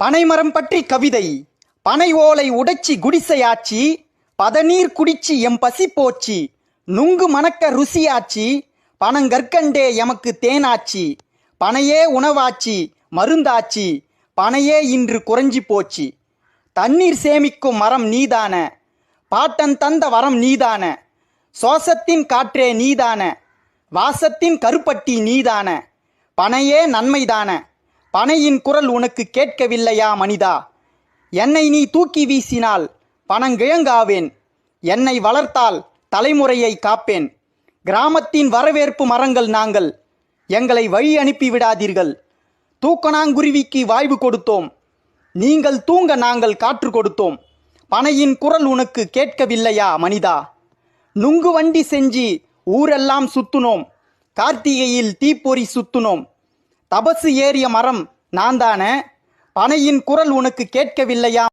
பனைமரம் பற்றி கவிதை. பனை ஓலை உடைச்சி குடிசையாச்சி, பதநீர் குடிச்சி எம் பசி போச்சி, நுங்கு மணக்க ருசியாச்சி, பனங்கற்கண்டே எமக்கு தேனாச்சி, பனையே உணவாச்சி மருந்தாச்சி, பனையே இன்று குறைஞ்சி போச்சு. தண்ணீர் சேமிக்கும் மரம் நீதான, பாட்டன் தந்த வரம் நீதான, சோசத்தின் காற்றே நீதான, வாசத்தின் கருப்பட்டி நீதான, பனையே நன்மைதான, பனையின் குரல் உனக்கு கேட்கவில்லையா மனிதா? என்னை நீ தூக்கி வீசினால் பனங்கிழங்காவேன், என்னை வளர்த்தால் தலைமுறையை காப்பேன். கிராமத்தின் வரவேற்பு மரங்கள் நாங்கள், எங்களை வழி அனுப்பி விடாதீர்கள். தூக்கணாங்குருவிக்கு வாய்வு கொடுத்தோம், நீங்கள் தூங்க நாங்கள் காற்று கொடுத்தோம். பனையின் குரல் உனக்கு கேட்கவில்லையா மனிதா? நுங்கு வண்டி செஞ்சு ஊரெல்லாம் சுத்துனோம், கார்த்திகையில் தீப்பொறி சுத்துனோம். தபசு ஏறிய மரம் நான் தானே, பனையின் குரல் உனக்கு கேட்கவில்லையா?